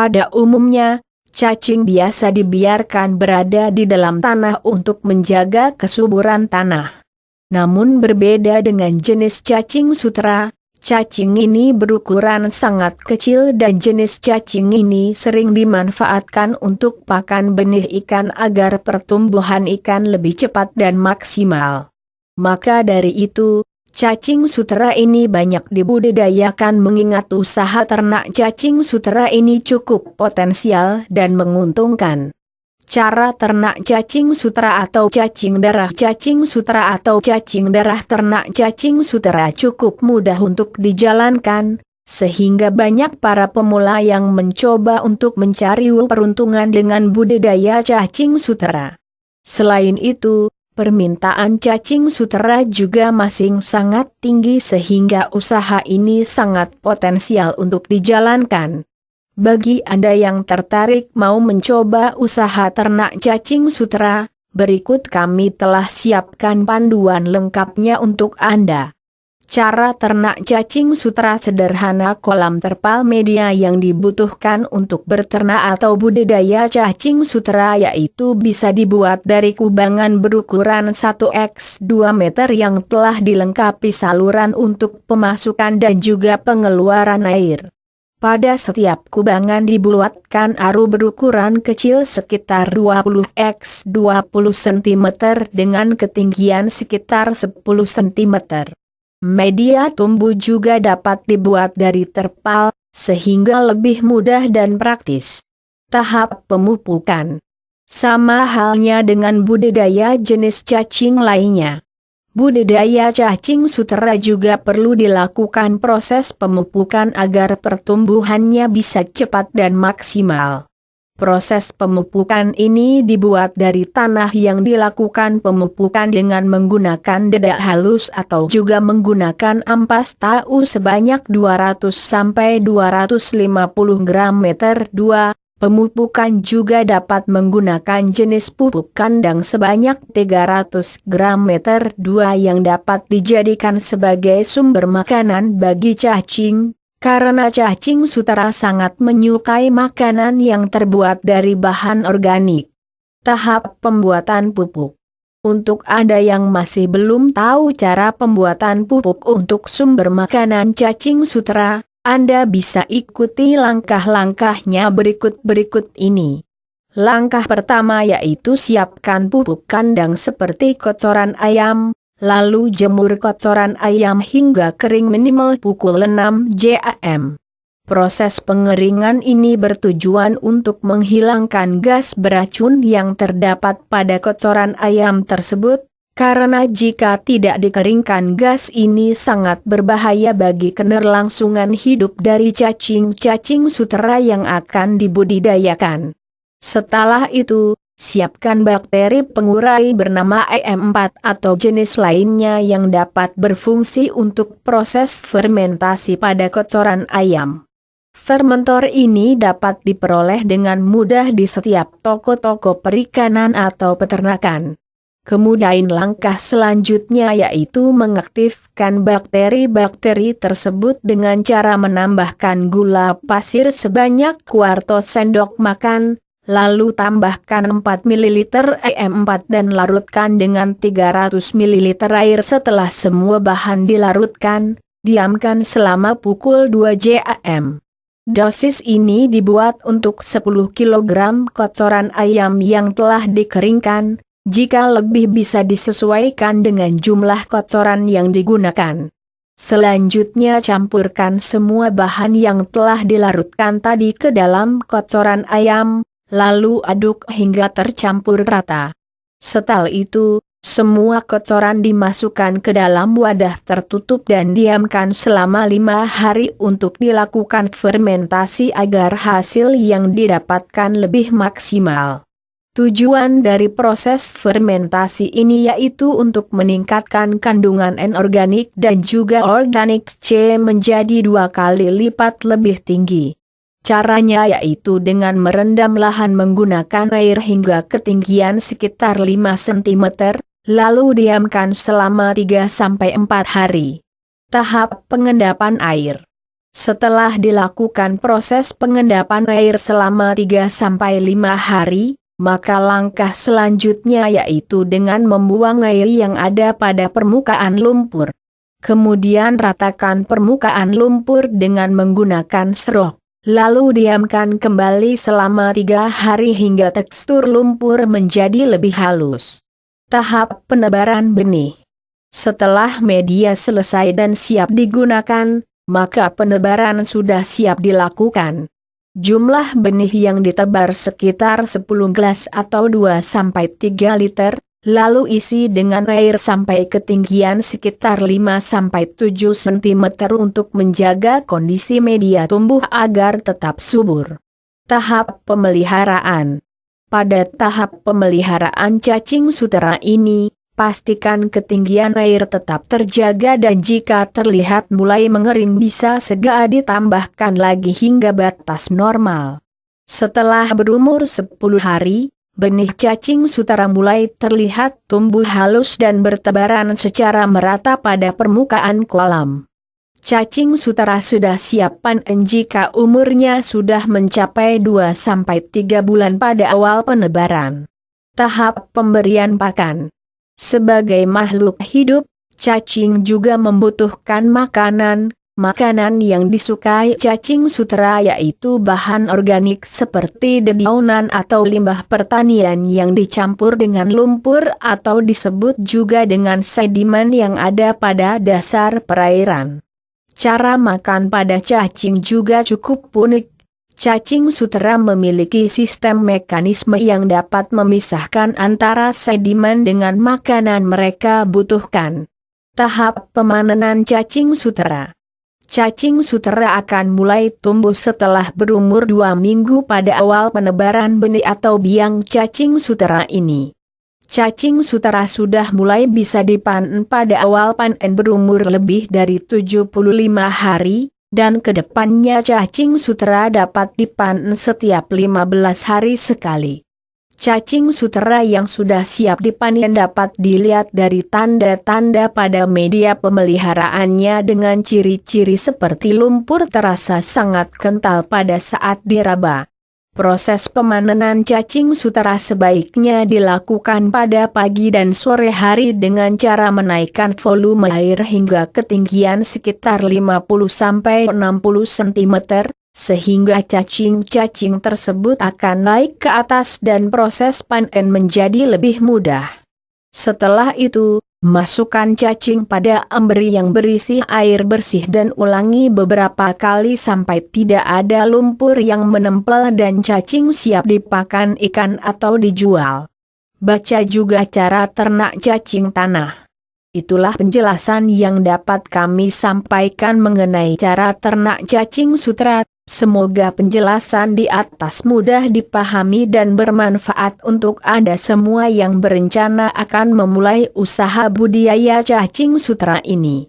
Pada umumnya, cacing biasa dibiarkan berada di dalam tanah untuk menjaga kesuburan tanah. Namun berbeda dengan jenis cacing sutera, cacing ini berukuran sangat kecil dan jenis cacing ini sering dimanfaatkan untuk pakan benih ikan agar pertumbuhan ikan lebih cepat dan maksimal. Maka dari itu, cacing sutera ini banyak dibudidayakan mengingat usaha ternak cacing sutera ini cukup potensial dan menguntungkan. Cara ternak cacing sutera atau cacing darah. Cacing sutera atau cacing darah ternak cacing sutera cukup mudah untuk dijalankan, sehingga banyak para pemula yang mencoba untuk mencari peruntungan dengan budidaya cacing sutera. Selain itu, permintaan cacing sutera juga masih sangat tinggi sehingga usaha ini sangat potensial untuk dijalankan. Bagi Anda yang tertarik mau mencoba usaha ternak cacing sutera, berikut kami telah siapkan panduan lengkapnya untuk Anda. Cara ternak cacing sutera sederhana. Kolam terpal media yang dibutuhkan untuk berternak atau budidaya cacing sutera yaitu bisa dibuat dari kubangan berukuran 1x2 meter yang telah dilengkapi saluran untuk pemasukan dan juga pengeluaran air. Pada setiap kubangan dibuatkan aru berukuran kecil sekitar 20x20 cm dengan ketinggian sekitar 10 cm. Media tumbuh juga dapat dibuat dari terpal, sehingga lebih mudah dan praktis. Tahap pemupukan. Sama halnya dengan budidaya jenis cacing lainnya. Budidaya cacing sutera juga perlu dilakukan proses pemupukan agar pertumbuhannya bisa cepat dan maksimal. Proses pemupukan ini dibuat dari tanah yang dilakukan pemupukan dengan menggunakan dedak halus atau juga menggunakan ampas tahu sebanyak 200-250 gram meter 2. Pemupukan juga dapat menggunakan jenis pupuk kandang sebanyak 300 gram meter 2 yang dapat dijadikan sebagai sumber makanan bagi cacing, karena cacing sutera sangat menyukai makanan yang terbuat dari bahan organik. Tahap pembuatan pupuk. Untuk Anda yang masih belum tahu cara pembuatan pupuk untuk sumber makanan cacing sutera, Anda bisa ikuti langkah-langkahnya berikut ini. Langkah pertama yaitu siapkan pupuk kandang seperti kotoran ayam, lalu jemur kotoran ayam hingga kering minimal pukul 6 jam. Proses pengeringan ini bertujuan untuk menghilangkan gas beracun yang terdapat pada kotoran ayam tersebut. Karena jika tidak dikeringkan gas ini sangat berbahaya bagi keberlangsungan hidup dari cacing-cacing sutera yang akan dibudidayakan. Setelah itu, siapkan bakteri pengurai bernama EM4 atau jenis lainnya yang dapat berfungsi untuk proses fermentasi pada kotoran ayam. Fermentor ini dapat diperoleh dengan mudah di setiap toko-toko perikanan atau peternakan. Kemudian langkah selanjutnya yaitu mengaktifkan bakteri-bakteri tersebut dengan cara menambahkan gula pasir sebanyak kuarto sendok makan, lalu tambahkan 4 ml EM4 dan larutkan dengan 300 ml air. Setelah semua bahan dilarutkan, diamkan selama pukul 2 jam. Dosis ini dibuat untuk 10 kg kotoran ayam yang telah dikeringkan. Jika lebih bisa disesuaikan dengan jumlah kotoran yang digunakan. Selanjutnya campurkan semua bahan yang telah dilarutkan tadi ke dalam kotoran ayam, lalu aduk hingga tercampur rata. Setelah itu, semua kotoran dimasukkan ke dalam wadah tertutup dan diamkan selama 5 hari untuk dilakukan fermentasi agar hasil yang didapatkan lebih maksimal. Tujuan dari proses fermentasi ini yaitu untuk meningkatkan kandungan N-organik dan juga organik C menjadi 2 kali lipat lebih tinggi. Caranya yaitu dengan merendam lahan menggunakan air hingga ketinggian sekitar 5 cm, lalu diamkan selama 3-4 hari. Tahap pengendapan air. Setelah dilakukan proses pengendapan air selama 3-5 hari, maka langkah selanjutnya yaitu dengan membuang air yang ada pada permukaan lumpur. Kemudian ratakan permukaan lumpur dengan menggunakan serok, lalu diamkan kembali selama 3 hari hingga tekstur lumpur menjadi lebih halus. Tahap penebaran benih. Setelah media selesai dan siap digunakan, maka penebaran sudah siap dilakukan. Jumlah benih yang ditebar sekitar 10 gelas atau 2-3 liter, lalu isi dengan air sampai ketinggian sekitar 5-7 cm untuk menjaga kondisi media tumbuh agar tetap subur. Tahap pemeliharaan. Pada tahap pemeliharaan cacing sutera ini, pastikan ketinggian air tetap terjaga dan jika terlihat mulai mengering bisa segera ditambahkan lagi hingga batas normal. Setelah berumur 10 hari, benih cacing sutera mulai terlihat tumbuh halus dan bertebaran secara merata pada permukaan kolam. Cacing sutera sudah siap panen jika umurnya sudah mencapai 2-3 bulan pada awal penebaran. Tahap pemberian pakan. Sebagai makhluk hidup, cacing juga membutuhkan makanan. Makanan yang disukai cacing sutera yaitu bahan organik seperti dedaunan atau limbah pertanian yang dicampur dengan lumpur atau disebut juga dengan sedimen yang ada pada dasar perairan. Cara makan pada cacing juga cukup unik. Cacing sutera memiliki sistem mekanisme yang dapat memisahkan antara sedimen dengan makanan mereka butuhkan. Tahap pemanenan cacing sutera. Cacing sutera akan mulai tumbuh setelah berumur 2 minggu pada awal penebaran benih atau biang cacing sutera ini. Cacing sutera sudah mulai bisa dipanen pada awal panen berumur lebih dari 75 hari. Dan kedepannya cacing sutera dapat dipanen setiap 15 hari sekali. Cacing sutera yang sudah siap dipanen dapat dilihat dari tanda-tanda pada media pemeliharaannya dengan ciri-ciri seperti lumpur terasa sangat kental pada saat diraba. Proses pemanenan cacing sutera sebaiknya dilakukan pada pagi dan sore hari dengan cara menaikkan volume air hingga ketinggian sekitar 50-60 cm, sehingga cacing-cacing tersebut akan naik ke atas dan proses panen menjadi lebih mudah. Setelah itu, masukkan cacing pada emberi yang berisi air bersih dan ulangi beberapa kali sampai tidak ada lumpur yang menempel dan cacing siap dipakan ikan atau dijual. Baca juga cara ternak cacing tanah. Itulah penjelasan yang dapat kami sampaikan mengenai cara ternak cacing sutera. Semoga penjelasan di atas mudah dipahami dan bermanfaat untuk Anda semua yang berencana akan memulai usaha budidaya cacing sutera ini.